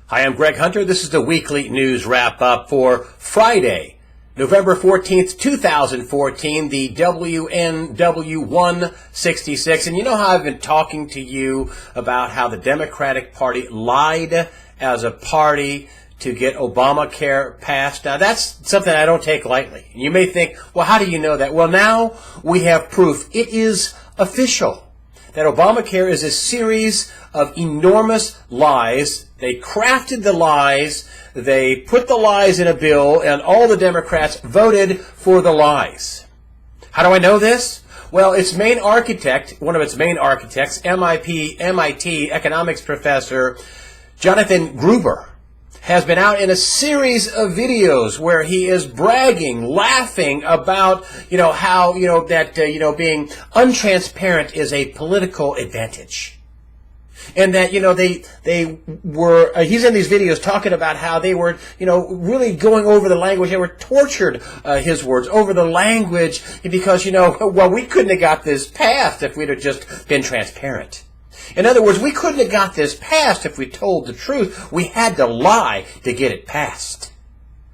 Hi, I'm Greg Hunter. This is the weekly news wrap-up for Friday, November 14th, 2014, the WNW 166. And you know how I've been talking to you about how the Democratic Party lied as a party to get Obamacare passed? Now, that's something I don't take lightly. You may think, well, how do you know that? Well, now we have proof. It is official that Obamacare is a series of enormous lies. They crafted the lies, they put the lies in a bill, and all the Democrats voted for the lies. How do I know this? Well, its main architect, one of its main architects, MIT economics professor Jonathan Gruber, has been out in a series of videos where he is bragging, laughing about, how, being untransparent is a political advantage. And that, they were, he's in these videos talking about how they were, really going over the language. They were tortured, his words, over the language because, we couldn't have got this passed if we'd have just been transparent. In other words, we couldn't have got this passed if we told the truth. We had to lie to get it passed.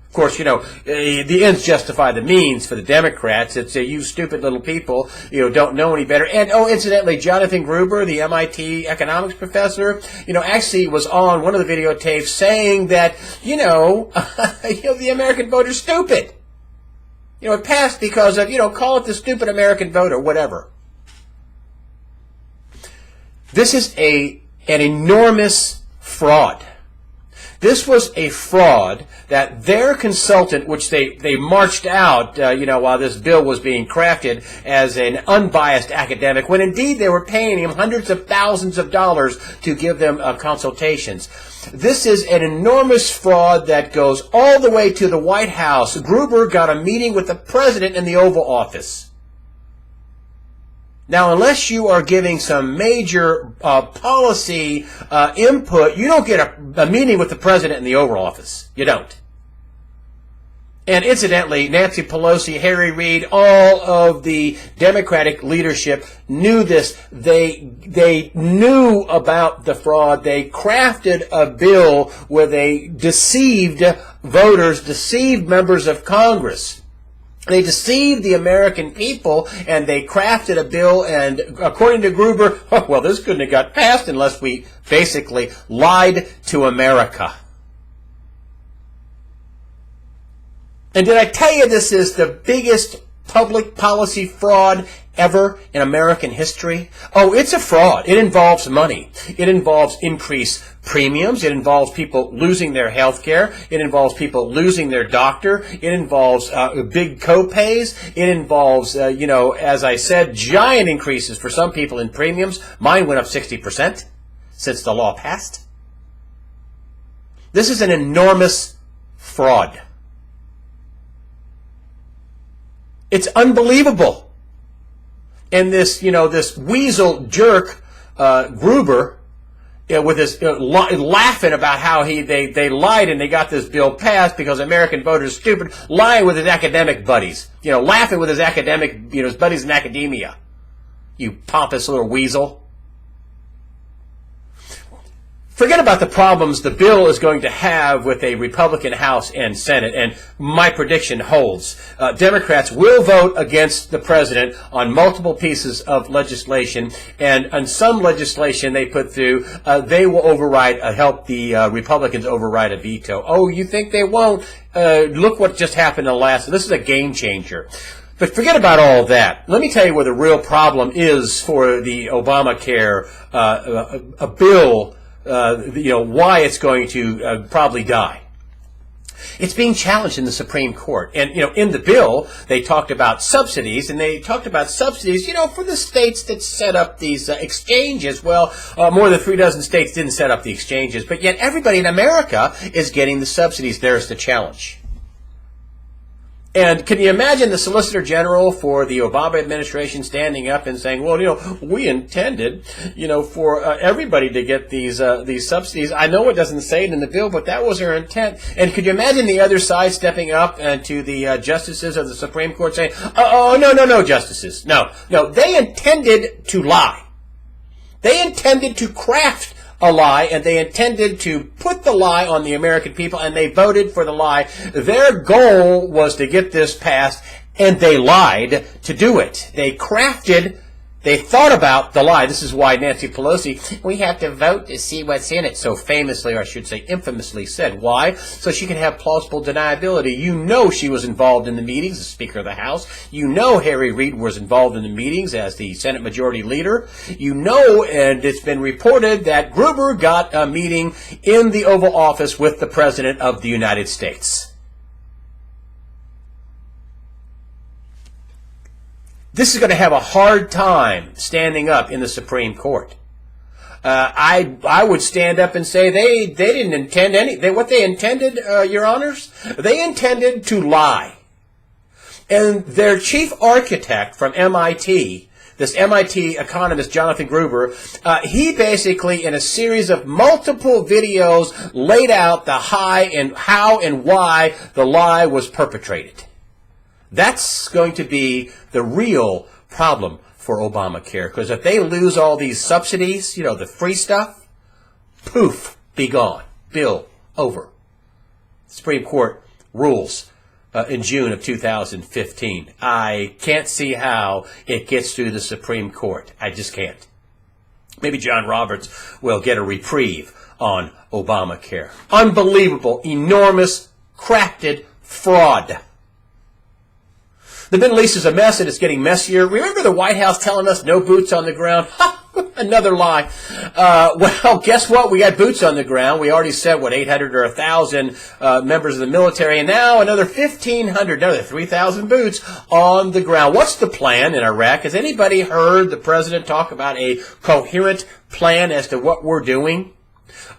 Of course, the ends justify the means for the Democrats. It's you stupid little people, don't know any better. And, incidentally, Jonathan Gruber, the MIT economics professor, actually was on one of the videotapes saying that, the American voter's stupid. It passed because of, call it the stupid American voter, whatever. This is an enormous fraud. This was a fraud that their consultant, which they marched out, while this bill was being crafted as an unbiased academic, when indeed they were paying him hundreds of thousands of dollars to give them consultations. This is an enormous fraud that goes all the way to the White House. Gruber got a meeting with the president in the Oval Office. Now, unless you are giving some major policy input, you don't get a meeting with the president in the Oval Office. You don't. And incidentally, Nancy Pelosi, Harry Reid, all of the Democratic leadership knew this. They knew about the fraud. They crafted a bill where they deceived voters, deceived members of Congress. They deceived the American people, and they crafted a bill, and according to Gruber, this couldn't have got passed unless we basically lied to America. And did I tell you this is the biggest public policy fraud ever in American history? Oh, it's a fraud. It involves money. It involves increased premiums. It involves people losing their health care. It involves people losing their doctor. It involves big co-pays. It involves, as I said, giant increases for some people in premiums. Mine went up 60% since the law passed. This is an enormous fraud. It's unbelievable. And this, this weasel jerk, Gruber, with his laughing about how they lied and they got this bill passed because American voters are stupid, lying with his academic buddies, laughing with his academic, his buddies in academia. You pompous little weasel. Forget about the problems the bill is going to have with a Republican House and Senate, and my prediction holds. Democrats will vote against the president on multiple pieces of legislation, and on some legislation they put through, they will help the Republicans override a veto. Oh, you think they won't? Look what just happened in the last. This is a game changer. But forget about all that. Let me tell you where the real problem is for the Obamacare a bill. Why it's going to probably die. It's being challenged in the Supreme Court. And, in the bill, they talked about subsidies, and they talked about subsidies, for the states that set up these exchanges. Well, more than 36 states didn't set up the exchanges, but yet everybody in America is getting the subsidies. There's the challenge. And can you imagine the Solicitor General for the Obama administration standing up and saying, well, we intended, for everybody to get these subsidies. I know it doesn't say it in the bill, but that was our intent. And could you imagine the other side stepping up and to the justices of the Supreme Court saying, no, justices. No, they intended to lie. They intended to craft a lie, and they intended to put the lie on the American people, and they voted for the lie. Their goal was to get this passed, and they lied to do it. They thought about the lie. This is why Nancy Pelosi, we have to vote to see what's in it, so famously, or I should say infamously said. Why? So she can have plausible deniability. You know she was involved in the meetings as Speaker of the House. You know Harry Reid was involved in the meetings as the Senate Majority Leader. You know, and it's been reported, that Gruber got a meeting in the Oval Office with the President of the United States. This is going to have a hard time standing up in the Supreme Court. I would stand up and say they didn't intend what they intended, Your Honors, they intended to lie. And their chief architect from MIT, this MIT economist, Jonathan Gruber, he basically, in a series of multiple videos, laid out the how and why the lie was perpetrated. That's going to be the real problem for Obamacare, because if they lose all these subsidies, you know, the free stuff, poof, be gone. Bill, over. Supreme Court rules in June of 2015. I can't see how it gets through the Supreme Court. I just can't. Maybe John Roberts will get a reprieve on Obamacare. Unbelievable, enormous, crafted fraud. The Middle East is a mess, and it's getting messier. Remember the White House telling us no boots on the ground? Ha! Another lie. Well, guess what? We got boots on the ground. We already said, 800 or 1,000 members of the military, and now another 1,500, another 3,000 boots on the ground. What's the plan in Iraq? Has anybody heard the president talk about a coherent plan as to what we're doing?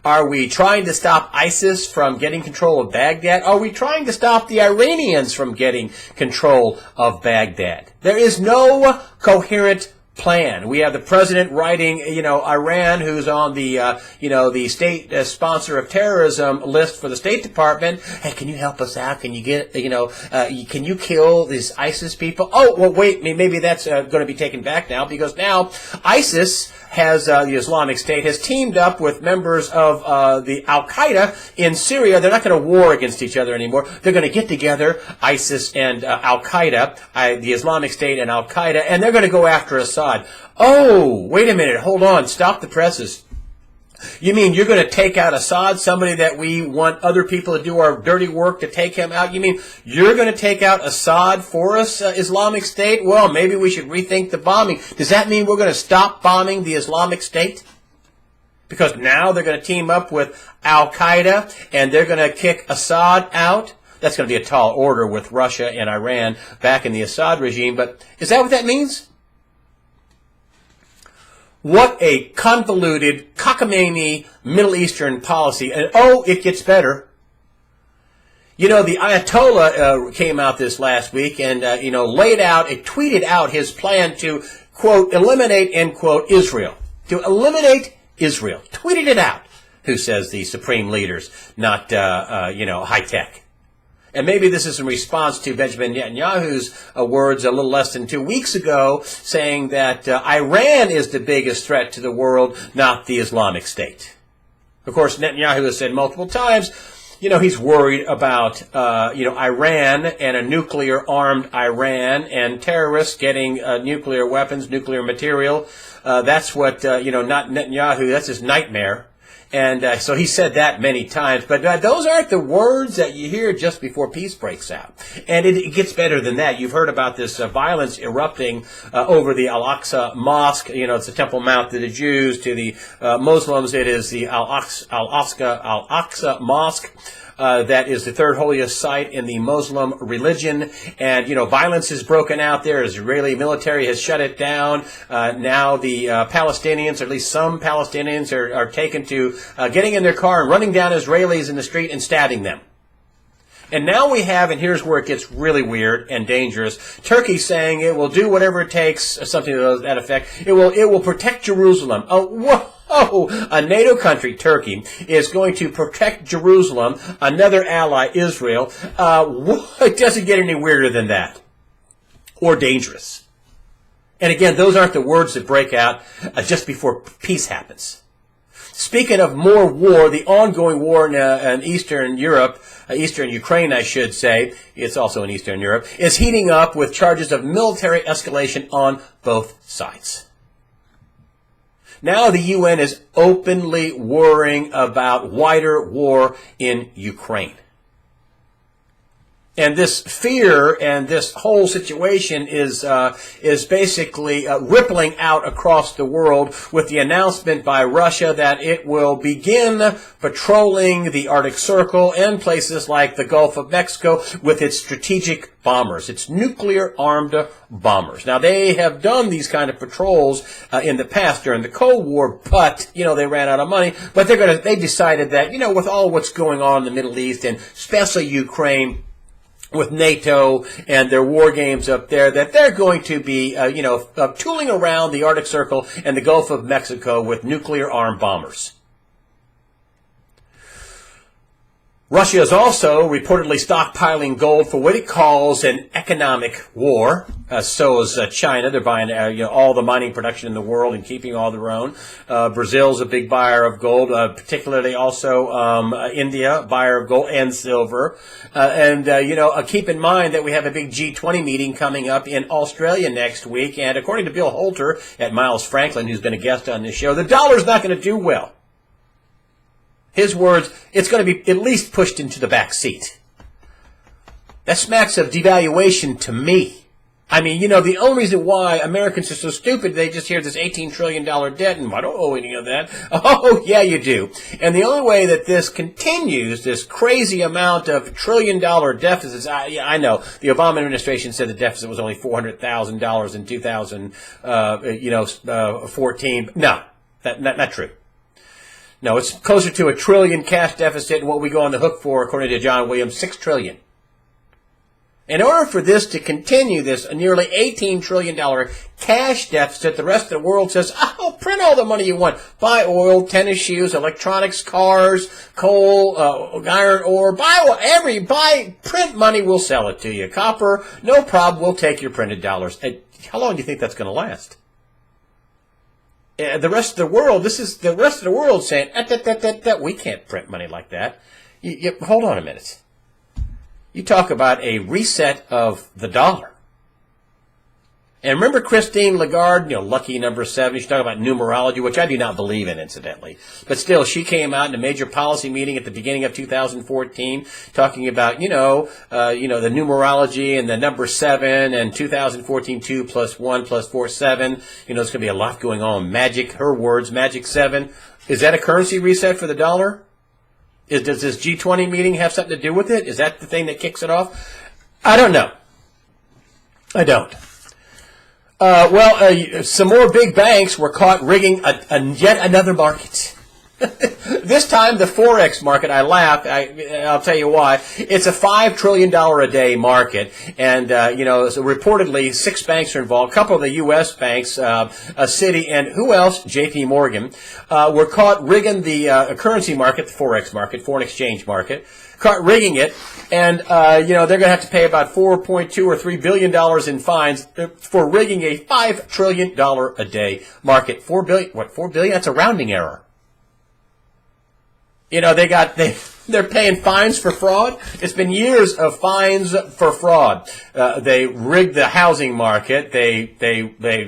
Are we trying to stop ISIS from getting control of Baghdad? Are we trying to stop the Iranians from getting control of Baghdad? There is no coherent plan. We have the president writing, Iran, who's on the, the state sponsor of terrorism list for the State Department. Hey, can you help us out? Can you get, can you kill these ISIS people? Oh, well, wait, maybe that's going to be taken back now, because now ISIS has, the Islamic State, has teamed up with members of the Al-Qaeda in Syria. They're not going to war against each other anymore. They're going to get together, ISIS and Al-Qaeda, the Islamic State and Al-Qaeda, and they're going to go after Assad. Oh, wait a minute, hold on, stop the presses. You mean you're going to take out Assad, somebody that we want other people to do our dirty work to take him out? You mean you're going to take out Assad for us, Islamic State? Well, maybe we should rethink the bombing. Does that mean we're going to stop bombing the Islamic State? Because now they're going to team up with Al-Qaeda and they're going to kick Assad out? That's going to be a tall order with Russia and Iran back in the Assad regime. But is that what that means? What a convoluted, cockamamie Middle Eastern policy. And oh, it gets better. The Ayatollah came out this last week and, tweeted out his plan to, quote, eliminate, end quote, Israel. To eliminate Israel. Tweeted it out. Who says the supreme leaders, not, high tech. And maybe this is in response to Benjamin Netanyahu's words a little less than 2 weeks ago, saying that Iran is the biggest threat to the world, not the Islamic State. Of course, Netanyahu has said multiple times, he's worried about, Iran and a nuclear-armed Iran and terrorists getting nuclear weapons, nuclear material. That's what, not Netanyahu, that's his nightmare. And so he said that many times. But those aren't the words that you hear just before peace breaks out. And it gets better than that. You've heard about this violence erupting over the Al-Aqsa Mosque. It's the Temple Mount to the Jews. To the Muslims, it is the Al-Aqsa Mosque. That is the third holiest site in the Muslim religion. And, violence has broken out there. Israeli military has shut it down. Now the Palestinians, or at least some Palestinians, are taken to getting in their car and running down Israelis in the street and stabbing them. And now we have, and here's where it gets really weird and dangerous, Turkey saying it will do whatever it takes, something to that effect. It will protect Jerusalem. Oh, whoa! A NATO country, Turkey, is going to protect Jerusalem, another ally, Israel. It doesn't get any weirder than that. Or dangerous. And again, those aren't the words that break out just before peace happens. Speaking of more war, the ongoing war in Eastern Europe, Eastern Ukraine, I should say, it's also in Eastern Europe, is heating up with charges of military escalation on both sides. Now the UN is openly worrying about wider war in Ukraine. And this fear and this whole situation is basically rippling out across the world with the announcement by Russia that it will begin patrolling the Arctic Circle and places like the Gulf of Mexico with its strategic bombers, its nuclear-armed bombers. Now, they have done these kind of patrols in the past during the Cold War, but, they ran out of money. But they decided that, with all what's going on in the Middle East and especially Ukraine, with NATO and their war games up there, that they're going to be, tooling around the Arctic Circle and the Gulf of Mexico with nuclear-armed bombers. Russia is also reportedly stockpiling gold for what it calls an economic war. So is China. They're buying all the mining production in the world and keeping all their own. Brazil's a big buyer of gold, particularly also India, buyer of gold and silver. Keep in mind that we have a big G20 meeting coming up in Australia next week. And according to Bill Holter at Miles Franklin, who's been a guest on this show, the dollar's not going to do well. His words, it's going to be at least pushed into the back seat. That smacks of devaluation to me. I mean, the only reason why Americans are so stupid, they just hear this $18 trillion debt, and I don't owe any of that. Oh, yeah, you do. And the only way that this continues, this crazy amount of trillion-dollar deficits, I know, the Obama administration said the deficit was only $400,000 in 2014. No, not true. No, it's closer to $1 trillion cash deficit, and what we go on the hook for, according to John Williams, $6 trillion. In order for this to continue, this nearly $18 trillion cash deficit, the rest of the world says, print all the money you want. Buy oil, tennis shoes, electronics, cars, coal, iron ore, print money, we'll sell it to you. Copper, no problem, we'll take your printed dollars. And how long do you think that's going to last? The rest of the world, this is the rest of the world saying, we can't print money like that. Hold on a minute. You talk about a reset of the dollar. And remember Christine Lagarde, lucky number 7, she's talking about numerology, which I do not believe in, incidentally. But still, she came out in a major policy meeting at the beginning of 2014 talking about, the numerology and the number 7 and 2014, 2 plus 1 plus 4, 7. There's going to be a lot going on. Magic, her words, magic 7. Is that a currency reset for the dollar? Does this G20 meeting have something to do with it? Is that the thing that kicks it off? I don't know. I don't. Some more big banks were caught rigging yet another market. This time, the Forex market, I laughed. I'll tell you why. It's a $5 trillion a day market. And, so reportedly 6 banks are involved. A couple of the U.S. banks, Citi, and who else? J.P. Morgan, were caught rigging the currency market, the Forex market, foreign exchange market. Caught rigging it, and they're going to have to pay about $4.2 or $3 billion in fines for rigging a $5 trillion a day market. $4 billion? What? $4 billion? That's a rounding error. They're paying fines for fraud. It's been years of fines for fraud. They rigged the housing market. They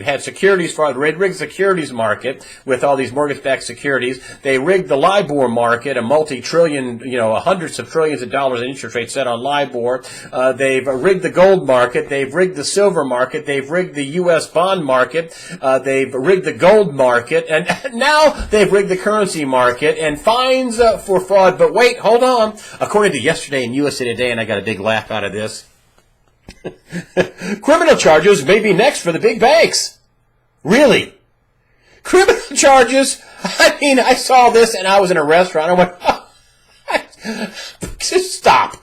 had securities fraud. They rigged the securities market with all these mortgage-backed securities. They rigged the LIBOR market, a multi-trillion, hundreds of trillions of dollars in interest rates set on LIBOR. They've rigged the gold market. They've rigged the silver market. They've rigged the U.S. bond market. They've rigged the gold market. And now they've rigged the currency market and fines for fraud. But wait, hold on. According to yesterday in USA Today, and I got a big laugh out of this, criminal charges may be next for the big banks. Really? Criminal charges? I saw this and I was in a restaurant. I went, just stop.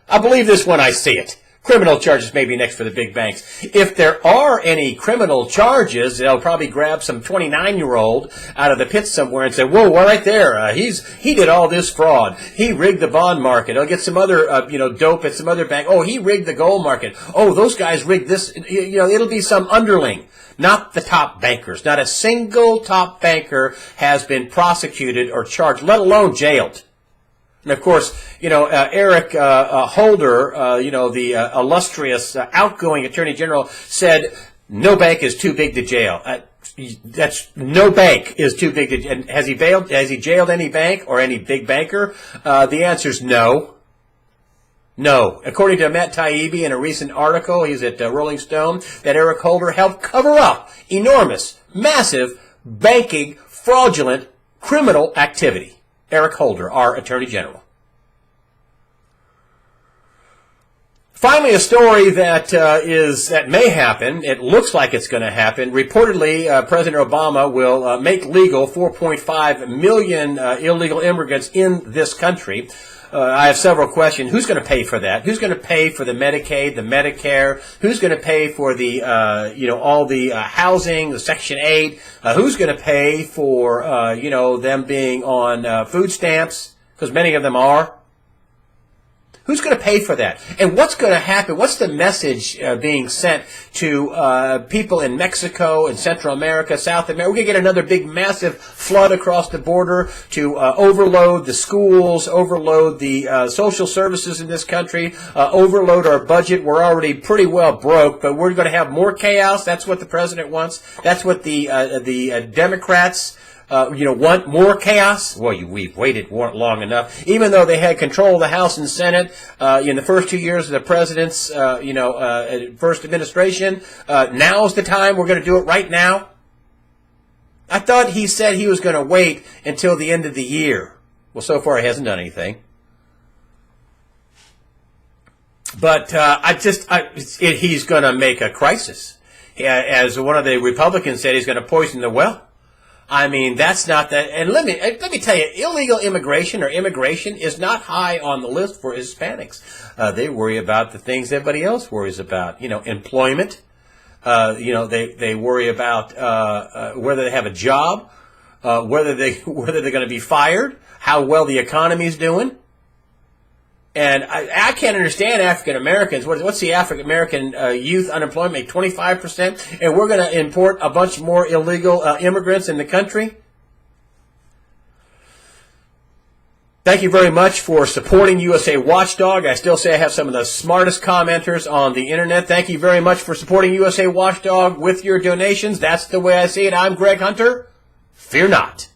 I believe this when I see it. Criminal charges may be next for the big banks. If there are any criminal charges, they'll probably grab some 29-year-old out of the pit somewhere and say, whoa, right there, he did all this fraud. He rigged the bond market. He'll get some other, dope at some other bank. Oh, he rigged the gold market. Oh, those guys rigged this. It'll be some underling, not the top bankers. Not a single top banker has been prosecuted or charged, let alone jailed. And of course, Eric Holder, the illustrious outgoing Attorney General, said no bank is too big to jail. That's no bank is too big to. And has he jailed any bank or any big banker? The answer is no. No. According to Matt Taibbi in a recent article, he's at Rolling Stone, that Eric Holder helped cover up enormous, massive banking, fraudulent, criminal activity. Eric Holder, our Attorney General. Finally, a story that may happen. It looks like it's going to happen. Reportedly, President Obama will make legal 4.5 million illegal immigrants in this country. I have several questions. Who's going to pay for that? Who's going to pay for the Medicaid, the Medicare? Who's going to pay for the, all the housing, the Section 8? Who's going to pay for, them being on food stamps? Because many of them are. Who's going to pay for that? And what's going to happen? What's the message being sent to people in Mexico and Central America, South America? We're going to get another big, massive flood across the border to overload the schools, overload the social services in this country, overload our budget. We're already pretty well broke, but we're going to have more chaos. That's what the president wants. That's what the Democrats want more chaos? Well, we've waited long enough. Even though they had control of the House and Senate in the first 2 years of the president's, first administration, now's the time. We're going to do it right now. I thought he said he was going to wait until the end of the year. Well, so far he hasn't done anything. But he's going to make a crisis. As one of the Republicans said, he's going to poison the well. I mean, that's not that. And let me tell you, illegal immigration or immigration is not high on the list for Hispanics. They worry about the things everybody else worries about. Employment. They worry about whether they have a job, whether they're going to be fired, how well the economy's doing. And I can't understand African Americans. What's the African American youth unemployment? 25%, and we're going to import a bunch more illegal immigrants in the country. Thank you very much for supporting USA Watchdog. I still say I have some of the smartest commenters on the internet. Thank you very much for supporting USA Watchdog with your donations. That's the way I see it. I'm Greg Hunter. Fear not.